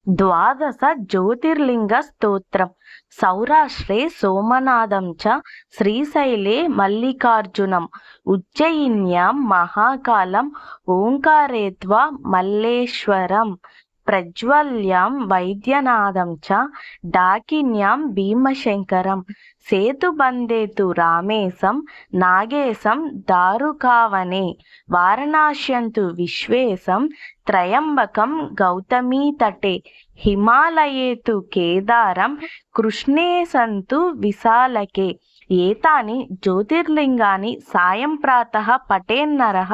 ద్వాదశ జ్యోతిర్లింగ స్తోత్రం. సౌరాష్ట్రే సోమనాథం చ శ్రీశైలే మల్లికార్జునం ఉజ్జయిన్యాం మహాకాలం ఓంకారేత్వా మల్లేశ్వరం ప్రజ్వల్యాం వైద్యనాథం చ డాకిన్యాం భీమశంకరం సేతుబందేతు రామేశం నాగేశం దారుకావనే వారణాస్యంతు విశ్వేశం త్రయంబకం గౌతమీతటే హిమాలయేతు కేదారం కృష్ణే సంతు విశాలకే ఏతాని జ్యోతిర్లింగాని సాయం ప్రాతః పఠేన్నరః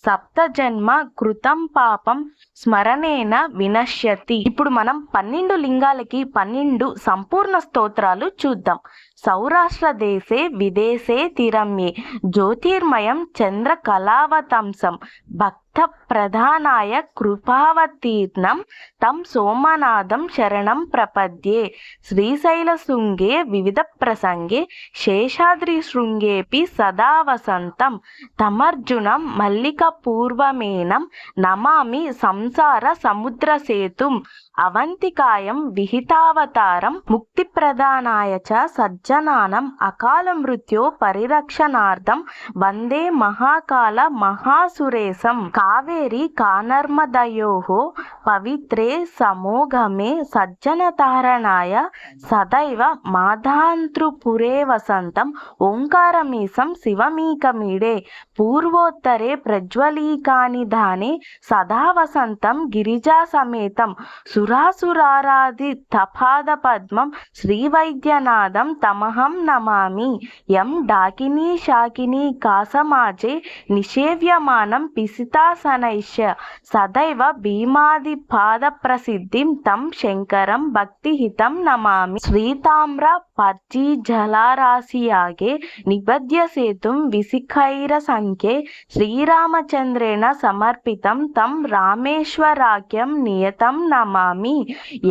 సప్తజన్మ కృతం పాపం స్మరణేన వినశ్యతి. ఇప్పుడు మనం 12 లింగాలకి 12 సంపూర్ణ స్తోత్రాలు చూద్దాం. సౌరాష్ట్ర దేశే విదేశే తిరమ్యే జ్యోతిర్మయం చంద్ర కళావతంసం భక్త ప్రధానాయ కృపావతీర్ణం తం సోమనాథం శరణం ప్రపద్యే. శ్రీశైల శృంగే వివిధ ప్రసంగే శేషాద్రి శృంగేపి సదా వసంతం తమర్జునం మల్లిక పూర్వమేనం నమామి సంసార సముద్ర సేతుం అవంతికాయం విహితావతారం ముక్తి ప్రదానాయ చ సజ్జనానం అకాల మృత్యో పరిరక్షణార్థం వందే మహాకాల మహాసురేశం. కావేరి కానర్మదయోః పవిత్రే సమోగమే సజ్జనతారణాయ సదైవ మాధాంతృపురే వసంతం ఓంకారమీశం శివమీకమీడే పూర్వోత్తరే ప్రజ్వలీకాని దానే సదా వసంతం గిరిజా సమేతం సురాసురారాధి తపాద పద్మం శ్రీవైద్యనాథం తమహం నమామి. యం డాకినీ శాకినీ కాసమాజే నిషేవ్యమానం పిసితాసనైశ్చ సదైవ భీమాది పాద ప్రసిద్ధిం తం శంకరం భక్తిహితం నమామి. శ్రీతామ్ర పర్జీ జలారాశియాగే నిబధ్య సేతుం విశిఖైర సంఖ్యే శ్రీరామచంద్రేణ సమర్పితం తం రామేశ్వరాఖ్యం నియతం నమామి.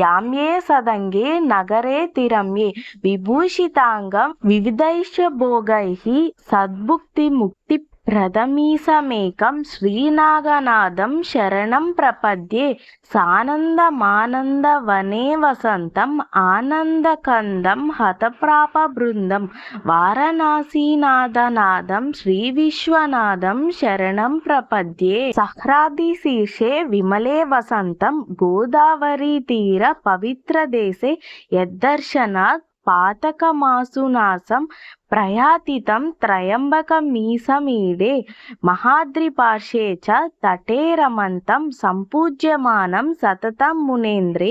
యామ్యే సదంగే నగరే తిరమ్యే విభూషితాంగం వివిధైశ్చ భోగైః సద్భుక్తి ముక్తి ప్రథమీసమేకం శ్రీనాగనాథం శరణం ప్రపద్యే. సానందమానంద వనే వసంతం ఆనందకందం హతప్రాప బృందం వారణాసీనాథనాథం శ్రీ విశ్వనాథం శరణం ప్రపద్యే. సహ్రాది శీర్షే విమలే వసంతం గోదావరీ తీర పవిత్ర దేశే యద్దర్శనాత్ పాతకమాసునాశం ప్రయాతితం త్రయంబకమీశమీడే మహాద్రిపార్శ్వే చ తటే రమంతం సంపూజ్యమానం సతతం మునేంద్రే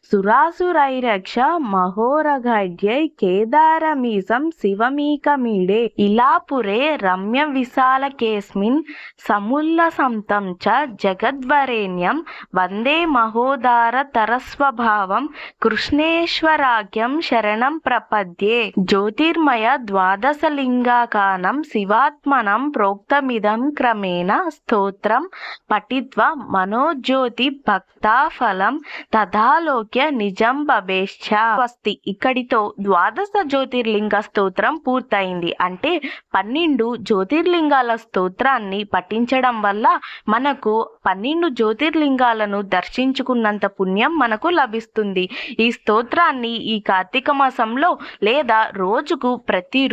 సురాసురైరక్ష మహోరఘడ్యై కేదారమీశం శివమీకమీడే. ఇలాపురే రమ్య విశాలకేస్మిన్ సముల్లసంతం చ జగద్వరేణ్యం వందే మహోదార తరస్వభావం కృష్ణేశ్వరాఖ్యం శరణం ప్రపద్యే. జ్యోతిర్మయ ద్వాదశలింగాకానం శివాత్మనం ప్రోక్తమిదం క్రమేణ స్తోత్రం పఠిత్వా మనోజ్యోతి భక్తాఫలం తథాలోక్య నిజం భవేశ్చ. స్వస్తి. ఇక్కడితో ద్వాదశ జ్యోతిర్లింగ స్తోత్రం పూర్తయింది. అంటే 12 జ్యోతిర్లింగాల స్తోత్రాన్ని పఠించడం వల్ల మనకు 12 జ్యోతిర్లింగాలను దర్శించుకున్నంత పుణ్యం మనకు లభిస్తుంది. ఈ స్తోత్రాన్ని ఈ కార్తీక మాసంలో లేదా రోజుకు ప్రతిరోజు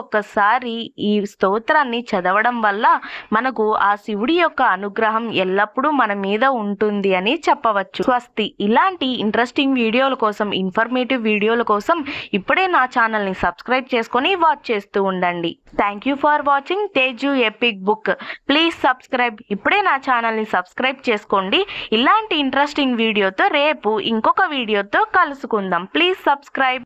ఒక్కసారి ఈ స్తోత్రాన్ని చదవడం వల్ల మనకు ఆ శివుడి యొక్క అనుగ్రహం ఎల్లప్పుడూ మన మీద ఉంటుంది అని చెప్పవచ్చు. స్వస్తి. ఇలాంటి ఇంట్రెస్టింగ్ వీడియోల కోసం, ఇన్ఫర్మేటివ్ వీడియోల కోసం ఇప్పుడే నా ఛానల్ని సబ్స్క్రైబ్ చేసుకొని వాచ్ చేస్తూ ఉండండి. Thank you for watching Teju epic book. Please subscribe. ఇప్పుడే నా ఛానల్ని సబ్స్క్రైబ్ చేసుకోండి. ఇలాంటి ఇంట్రెస్టింగ్ వీడియోతో రేపు ఇంకొక వీడియోతో కలుసుకుందాం. Please subscribe.